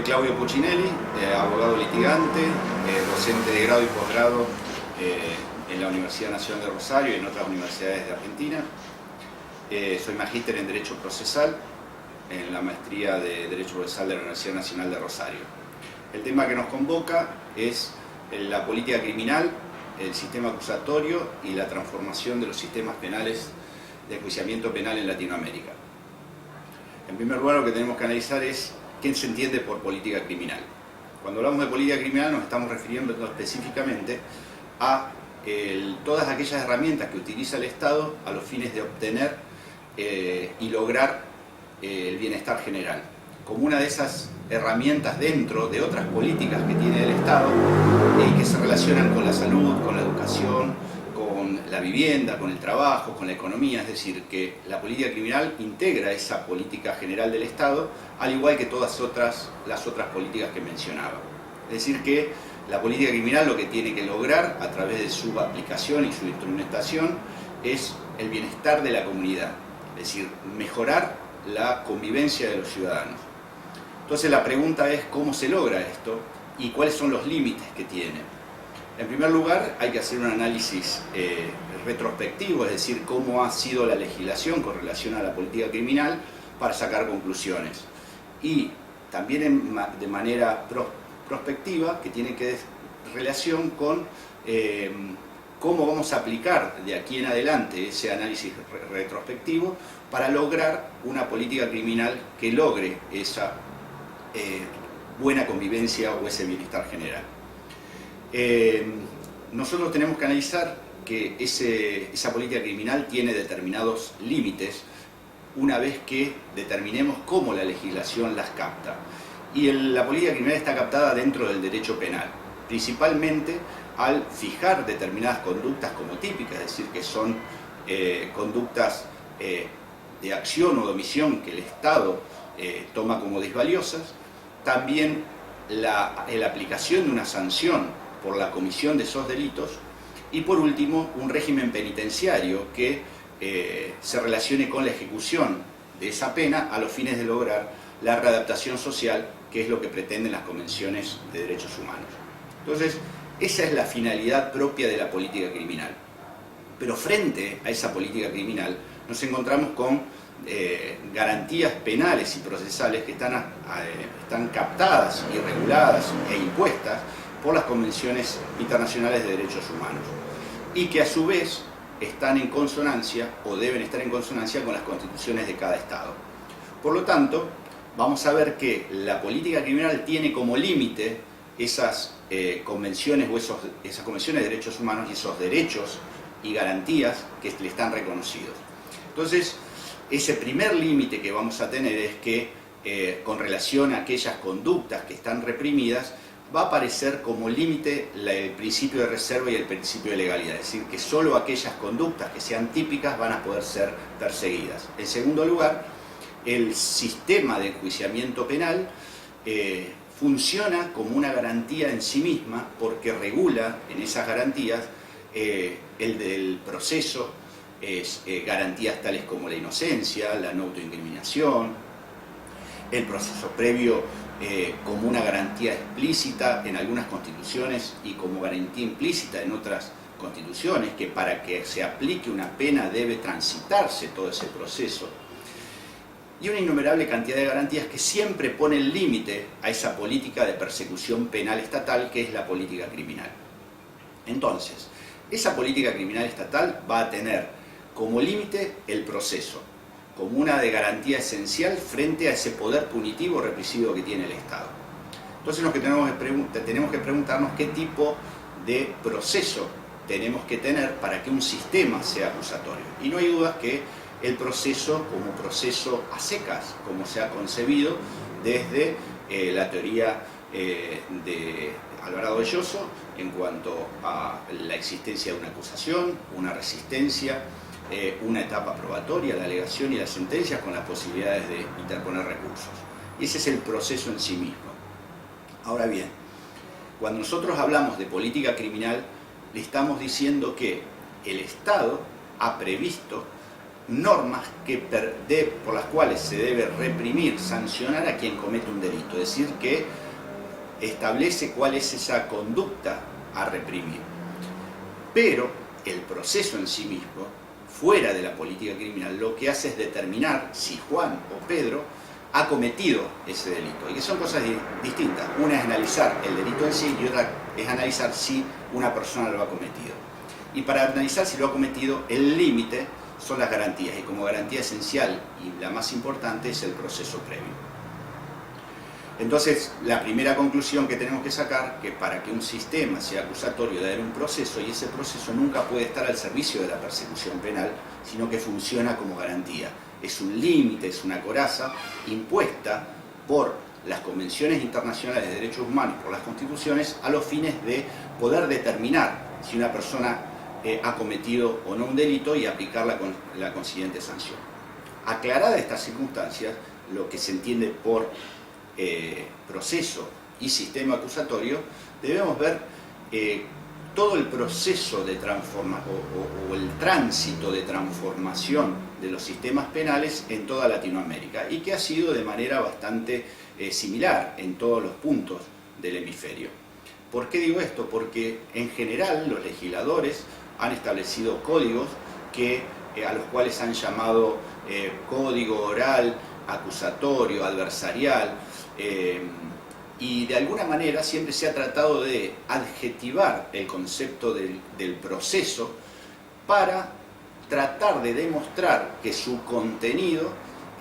Claudio Puccinelli, abogado litigante, docente de grado y posgrado en la Universidad Nacional de Rosario y en otras universidades de Argentina. Soy magíster en Derecho Procesal en la maestría de Derecho Procesal de la Universidad Nacional de Rosario. El tema que nos convoca es la política criminal, el sistema acusatorio y la transformación de los sistemas penales de enjuiciamiento penal en Latinoamérica. En primer lugar, lo que tenemos que analizar es qué se entiende por política criminal. Cuando hablamos de política criminal nos estamos refiriendo específicamente a todas aquellas herramientas que utiliza el Estado a los fines de obtener y lograr el bienestar general. Como una de esas herramientas dentro de otras políticas que tiene el Estado y que se relacionan con la salud, con la educación, con la vivienda, con el trabajo, con la economía, es decir, que la política criminal integra esa política general del Estado, al igual que todas las otras políticas que mencionaba. Es decir, que la política criminal lo que tiene que lograr a través de su aplicación y su instrumentación es el bienestar de la comunidad, es decir, mejorar la convivencia de los ciudadanos. Entonces la pregunta es cómo se logra esto y cuáles son los límites que tiene. En primer lugar, hay que hacer un análisis retrospectivo, es decir, cómo ha sido la legislación con relación a la política criminal para sacar conclusiones. Y también de manera prospectiva, que tiene que ver relación con cómo vamos a aplicar de aquí en adelante ese análisis retrospectivo para lograr una política criminal que logre esa buena convivencia o ese bienestar general. Nosotros tenemos que analizar que esa política criminal tiene determinados límites una vez que determinemos cómo la legislación las capta. Y la política criminal está captada dentro del derecho penal, principalmente al fijar determinadas conductas como típicas, es decir, que son conductas de acción o de omisión que el Estado toma como desvaliosas, también la aplicación de una sanción por la comisión de esos delitos y por último un régimen penitenciario que se relacione con la ejecución de esa pena a los fines de lograr la readaptación social, que es lo que pretenden las convenciones de derechos humanos. Entonces, esa es la finalidad propia de la política criminal. Pero frente a esa política criminal nos encontramos con garantías penales y procesales que están captadas y reguladas e impuestas por las convenciones internacionales de derechos humanos y que a su vez están en consonancia o deben estar en consonancia con las constituciones de cada Estado. Por lo tanto, vamos a ver que la política criminal tiene como límite esas convenciones o esas convenciones de derechos humanos y esos derechos y garantías que le están reconocidos. Entonces, ese primer límite que vamos a tener es que con relación a aquellas conductas que están reprimidas, va a aparecer como límite el principio de reserva y el principio de legalidad, es decir, que solo aquellas conductas que sean típicas van a poder ser perseguidas. En segundo lugar, el sistema de enjuiciamiento penal funciona como una garantía en sí misma porque regula en esas garantías el del proceso, garantías tales como la inocencia, la no autoincriminación, el proceso previo como una garantía explícita en algunas constituciones y como garantía implícita en otras constituciones, que para que se aplique una pena debe transitarse todo ese proceso, y una innumerable cantidad de garantías que siempre ponen límite a esa política de persecución penal estatal que es la política criminal. Entonces, esa política criminal estatal va a tener como límite el proceso, como una de garantía esencial frente a ese poder punitivo represivo que tiene el Estado. Entonces tenemos que preguntarnos qué tipo de proceso tenemos que tener para que un sistema sea acusatorio. Y no hay dudas que el proceso como proceso a secas, como se ha concebido desde la teoría de Alvarado de Lloso en cuanto a la existencia de una acusación, una resistencia, una etapa probatoria, la alegación y la sentencia con las posibilidades de interponer recursos. Y ese es el proceso en sí mismo. Ahora bien, cuando nosotros hablamos de política criminal, le estamos diciendo que el Estado ha previsto normas por las cuales se debe reprimir, sancionar a quien comete un delito, es decir, que establece cuál es esa conducta a reprimir. Pero el proceso en sí mismo, fuera de la política criminal, lo que hace es determinar si Juan o Pedro ha cometido ese delito, y que son cosas distintas. Una es analizar el delito en sí y otra es analizar si una persona lo ha cometido. Y para analizar si lo ha cometido, el límite son las garantías, y como garantía esencial y la más importante es el proceso previo. Entonces, la primera conclusión que tenemos que sacar, que para que un sistema sea acusatorio debe haber un proceso, y ese proceso nunca puede estar al servicio de la persecución penal, sino que funciona como garantía. Es un límite, es una coraza impuesta por las convenciones internacionales de derechos humanos, por las constituciones, a los fines de poder determinar si una persona ha cometido o no un delito y aplicar la consiguiente sanción. Aclarada estas circunstancias, lo que se entiende por proceso y sistema acusatorio, debemos ver todo el proceso de transformación o el tránsito de transformación de los sistemas penales en toda Latinoamérica, y que ha sido de manera bastante similar en todos los puntos del hemisferio. ¿Por qué digo esto? Porque en general los legisladores han establecido códigos a los cuales han llamado código oral, acusatorio, adversarial, y de alguna manera siempre se ha tratado de adjetivar el concepto del proceso para tratar de demostrar que su contenido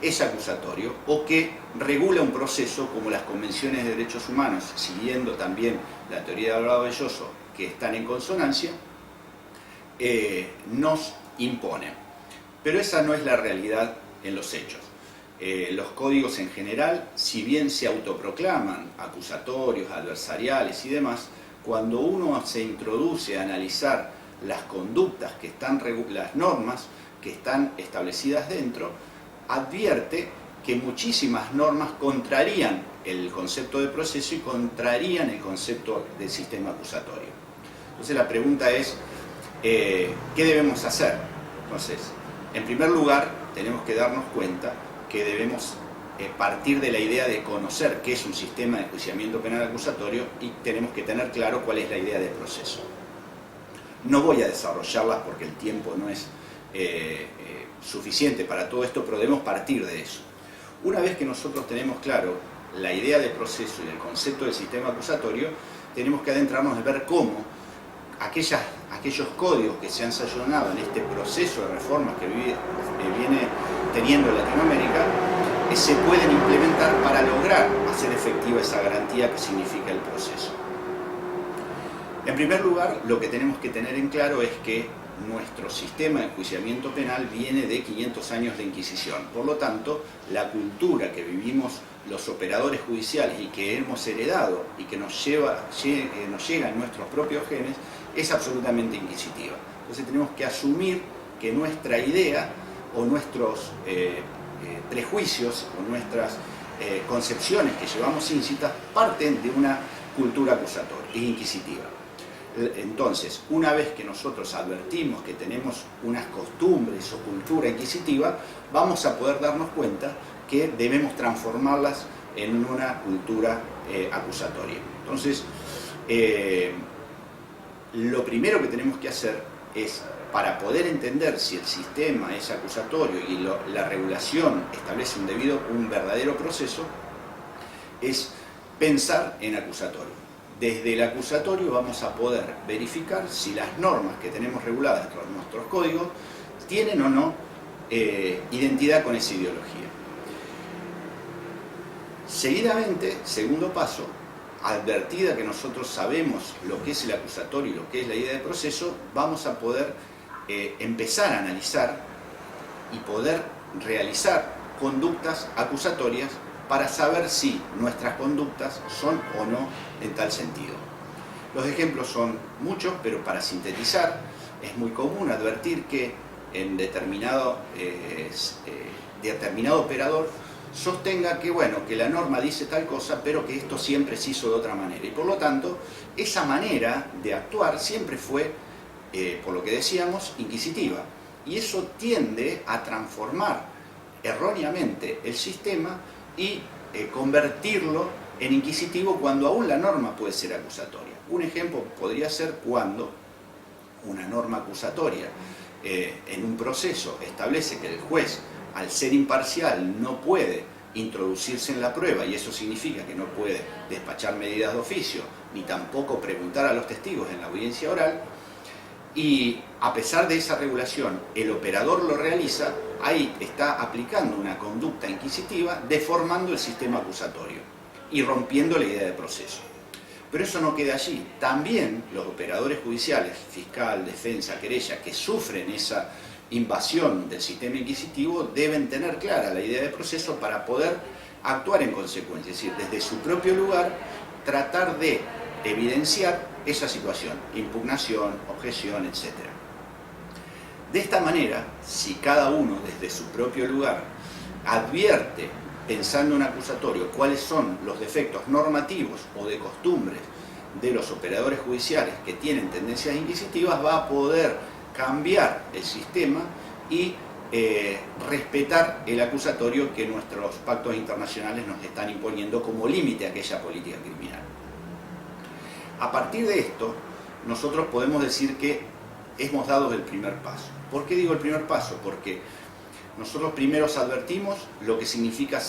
es acusatorio o que regula un proceso, como las convenciones de derechos humanos, siguiendo también la teoría de Alvarado Belloso, que están en consonancia, nos imponen. Pero esa no es la realidad en los hechos. Los códigos en general, si bien se autoproclaman acusatorios, adversariales y demás, cuando uno se introduce a analizar las conductas que están, las normas que están establecidas dentro, advierte que muchísimas normas contrarían el concepto de proceso y contrarían el concepto del sistema acusatorio. Entonces la pregunta es, ¿qué debemos hacer? Entonces, en primer lugar, tenemos que darnos cuenta que debemos partir de la idea de conocer qué es un sistema de enjuiciamiento penal acusatorio, y tenemos que tener claro cuál es la idea de proceso. No voy a desarrollarlas porque el tiempo no es suficiente para todo esto, pero debemos partir de eso. Una vez que nosotros tenemos claro la idea de proceso y el concepto del sistema acusatorio, tenemos que adentrarnos en ver cómo aquellos códigos que se han sancionado en este proceso de reformas que viene teniendo Latinoamérica se pueden implementar para lograr hacer efectiva esa garantía que significa el proceso. En primer lugar, lo que tenemos que tener en claro es que nuestro sistema de enjuiciamiento penal viene de 500 años de Inquisición. Por lo tanto, la cultura que vivimos los operadores judiciales y que hemos heredado y que nos llega en nuestros propios genes es absolutamente inquisitiva. Entonces tenemos que asumir que nuestra idea o nuestros prejuicios o nuestras concepciones que llevamos íncitas parten de una cultura acusatoria e inquisitiva. Entonces, una vez que nosotros advertimos que tenemos unas costumbres o cultura inquisitiva, vamos a poder darnos cuenta que debemos transformarlas en una cultura acusatoria. Entonces, lo primero que tenemos que hacer es, para poder entender si el sistema es acusatorio y la regulación establece un verdadero proceso, es pensar en acusatorio. Desde el acusatorio vamos a poder verificar si las normas que tenemos reguladas dentro de nuestros códigos tienen o no identidad con esa ideología. Seguidamente, segundo paso, advertida que nosotros sabemos lo que es el acusatorio y lo que es la idea de proceso, vamos a poder empezar a analizar y poder realizar conductas acusatorias para saber si nuestras conductas son o no en tal sentido. Los ejemplos son muchos, pero para sintetizar, es muy común advertir que en determinado operador sostenga que, bueno, que la norma dice tal cosa, pero que esto siempre se hizo de otra manera. Y por lo tanto, esa manera de actuar siempre fue, por lo que decíamos, inquisitiva. y eso tiende a transformar erróneamente el sistema y convertirlo en inquisitivo cuando aún la norma puede ser acusatoria. Un ejemplo podría ser cuando una norma acusatoria en un proceso establece que el juez, al ser imparcial, no puede introducirse en la prueba, y eso significa que no puede despachar medidas de oficio, ni tampoco preguntar a los testigos en la audiencia oral, y a pesar de esa regulación el operador lo realiza, ahí está aplicando una conducta inquisitiva, deformando el sistema acusatorio y rompiendo la idea de proceso. Pero eso no queda allí. También los operadores judiciales, fiscal, defensa, querella, que sufren esa invasión del sistema inquisitivo, deben tener clara la idea de proceso para poder actuar en consecuencia, es decir, desde su propio lugar, tratar de evidenciar esa situación, impugnación, objeción, etc. De esta manera, si cada uno desde su propio lugar advierte, pensando en acusatorio, cuáles son los defectos normativos o de costumbres de los operadores judiciales que tienen tendencias inquisitivas, va a poder cambiar el sistema y respetar el acusatorio que nuestros pactos internacionales nos están imponiendo como límite a aquella política criminal. A partir de esto, nosotros podemos decir que hemos dado el primer paso. ¿Por qué digo el primer paso? Porque nosotros primero advertimos lo que significa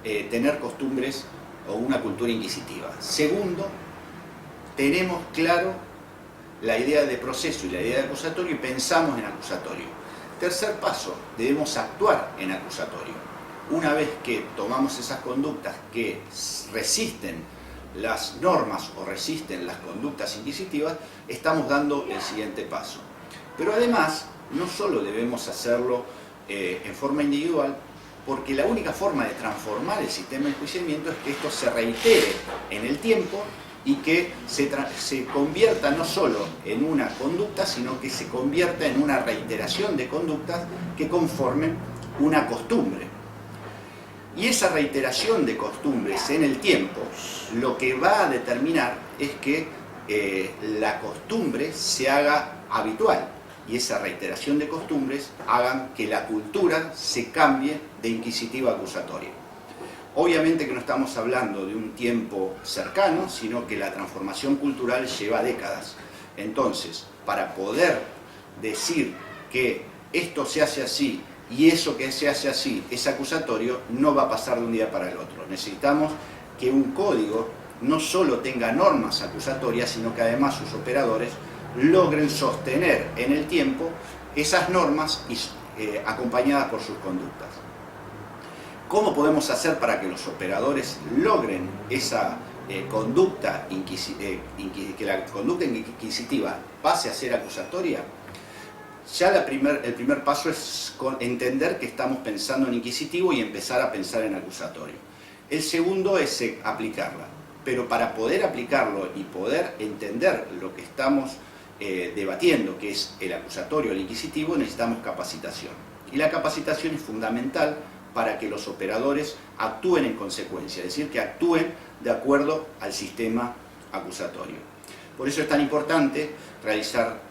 tener costumbres o una cultura inquisitiva. Segundo, tenemos claro la idea de proceso y la idea de acusatorio y pensamos en acusatorio. Tercer paso, debemos actuar en acusatorio. Una vez que tomamos esas conductas que resisten las normas o resisten las conductas inquisitivas, estamos dando el siguiente paso. Pero además, no solo debemos hacerlo en forma individual, porque la única forma de transformar el sistema de enjuiciamiento es que esto se reitere en el tiempo y que se convierta no solo en una conducta, sino que se convierta en una reiteración de conductas que conformen una costumbre. Y esa reiteración de costumbres en el tiempo lo que va a determinar es que la costumbre se haga habitual, y esa reiteración de costumbres hagan que la cultura se cambie de inquisitiva a acusatoria. Obviamente que no estamos hablando de un tiempo cercano, sino que la transformación cultural lleva décadas. Entonces, para poder decir que esto se hace así y eso que se hace así es acusatorio, no va a pasar de un día para el otro. Necesitamos que un código no solo tenga normas acusatorias, sino que además sus operadores logren sostener en el tiempo esas normas acompañadas por sus conductas. ¿Cómo podemos hacer para que los operadores logren esa conducta que la conducta inquisitiva pase a ser acusatoria? Ya el primer paso es entender que estamos pensando en inquisitivo y empezar a pensar en acusatorio. El segundo es aplicarla, pero para poder aplicarlo y poder entender lo que estamos debatiendo, que es el acusatorio o el inquisitivo, necesitamos capacitación. Y la capacitación es fundamental para que los operadores actúen en consecuencia, es decir, que actúen de acuerdo al sistema acusatorio. Por eso es tan importante realizar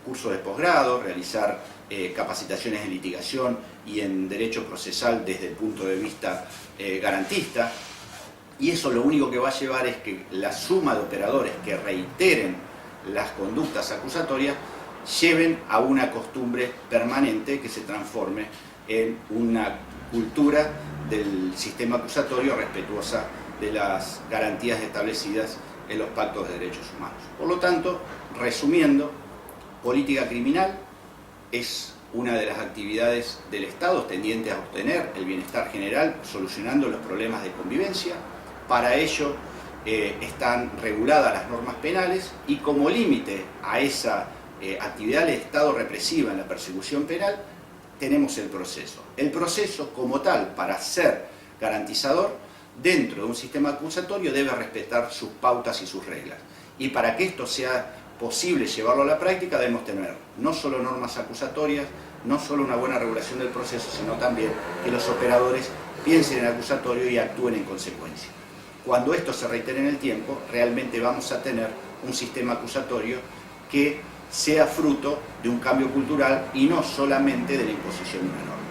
cursos de posgrado, realizar capacitaciones en litigación y en derecho procesal desde el punto de vista garantista, y eso lo único que va a llevar es que la suma de operadores que reiteren las conductas acusatorias lleven a una costumbre permanente que se transforme en una cultura del sistema acusatorio respetuosa de las garantías establecidas en los pactos de derechos humanos. Por lo tanto, resumiendo, política criminal es una de las actividades del Estado tendiente a obtener el bienestar general solucionando los problemas de convivencia. Para ello están reguladas las normas penales y como límite a esa actividad del Estado represiva en la persecución penal tenemos el proceso. El proceso como tal, para ser garantizador dentro de un sistema acusatorio, debe respetar sus pautas y sus reglas. Y para que esto sea posible llevarlo a la práctica debemos tener no solo normas acusatorias, no solo una buena regulación del proceso, sino también que los operadores piensen en el acusatorio y actúen en consecuencia. Cuando esto se reitere en el tiempo, realmente vamos a tener un sistema acusatorio que sea fruto de un cambio cultural y no solamente de la imposición de una norma.